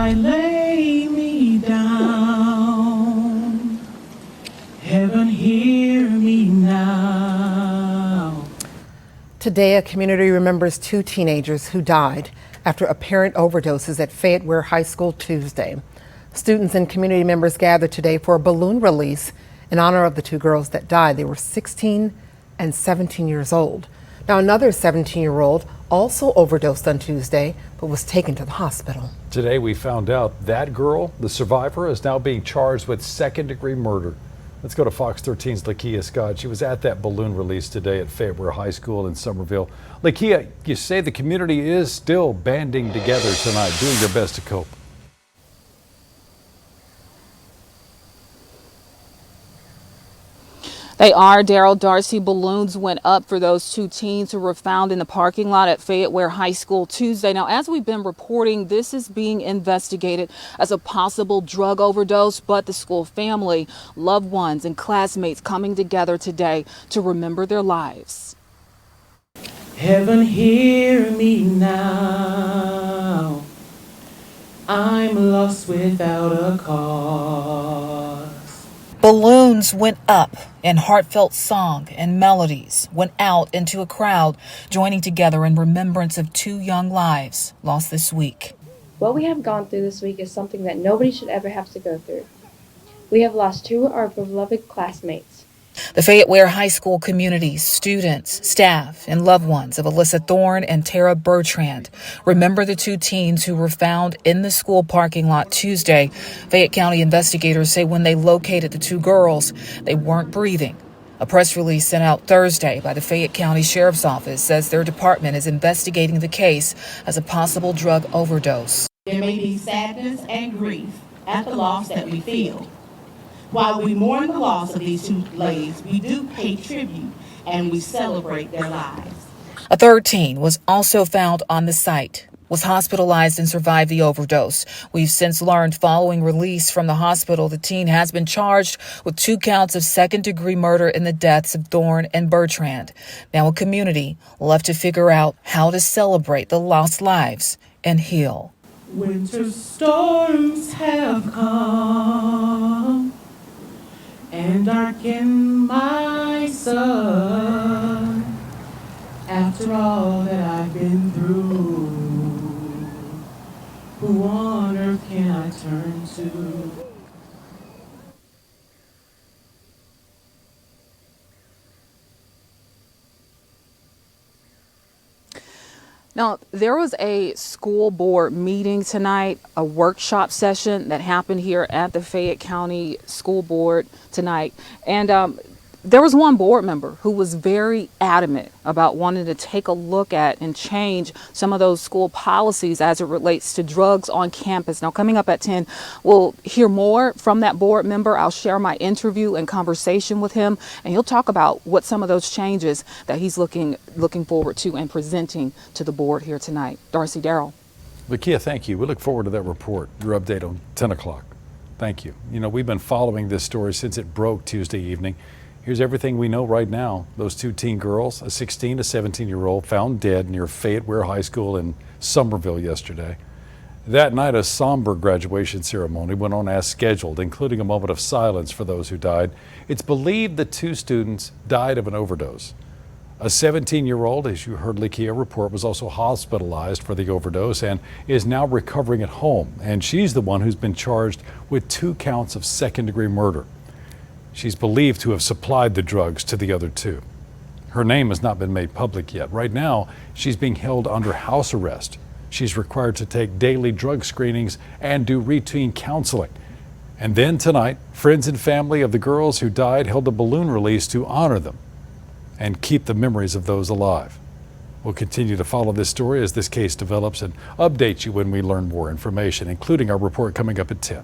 I lay me down, heaven hear me now. Today, a community remembers two teenagers who died after apparent overdoses at Fayette-Ware High School Tuesday. Students and community members gathered today for a balloon release in honor of the two girls that died. They were 16 and 17 years old. Now, another 17-year-old also overdosed on Tuesday, but was taken to the hospital. Today, we found out that girl, the survivor, is now being charged with second-degree murder. Let's go to Fox 13's Lakia Scott. She was at that balloon release today at Fayette-Ware High School in Somerville. Lakia, you say the community is still banding together tonight, doing their best to cope. They are, Daryl. Darcy, balloons went up for those two teens who were found in the parking lot at Fayette-Ware High School Tuesday. Now, as we've been reporting, this is being investigated as a possible drug overdose, but the school family, loved ones, and classmates coming together today to remember their lives. Heaven hear me now, I'm lost without a cause. Balloons went up and heartfelt song and melodies went out into a crowd, joining together in remembrance of two young lives lost this week. What we have gone through this week is something that nobody should ever have to go through. We have lost two of our beloved classmates. The Fayette-Ware High School community, students, staff, and loved ones of Alyssa Thorne and Tara Bertrand remember the two teens who were found in the school parking lot Tuesday. Fayette County investigators say when they located the two girls, they weren't breathing. A press release sent out Thursday by the Fayette County Sheriff's Office says their department is investigating the case as a possible drug overdose. There may be sadness and grief at the loss that we feel. While we mourn the loss of these two ladies, we do pay tribute and we celebrate their lives. A third teen was also found on the site, was hospitalized and survived the overdose. We've since learned following release from the hospital, the teen has been charged with 2 counts of second-degree murder in the deaths of Thorne and Bertrand. Now a community left to figure out how to celebrate the lost lives and heal. Winter storms have come and darken my sun. After all that I've been through, who on earth can I turn to? Now, there was a school board meeting tonight, a workshop session that happened here at the Fayette County School Board tonight. And there was one board member who was very adamant about wanting to take a look at and change some of those school policies as it relates to drugs on campus. Now, coming up at 10, we'll hear more from that board member. I'll share my interview and conversation with him, and he'll talk about what some of those changes that he's looking forward to and presenting to the board here tonight. Darcy, Darrell. Lakia, thank you. We look forward to that report, your update on 10 o'clock. Thank you. You know, we've been following this story since it broke Tuesday evening. Here's everything we know right now. Those two teen girls, a 16 to 17-year-old, found dead near Fayette-Ware High School in Somerville yesterday. That night, a somber graduation ceremony went on as scheduled, including a moment of silence for those who died. It's believed the two students died of an overdose. A 17-year-old, as you heard Lakia report, was also hospitalized for the overdose and is now recovering at home. And she's the one who's been charged with 2 counts of second-degree murder. She's believed to have supplied the drugs to the other two. Her name has not been made public yet. Right now, she's being held under house arrest. She's required to take daily drug screenings and do routine counseling. And then tonight, friends and family of the girls who died held a balloon release to honor them and keep the memories of those alive. We'll continue to follow this story as this case develops and update you when we learn more information, including our report coming up at 10.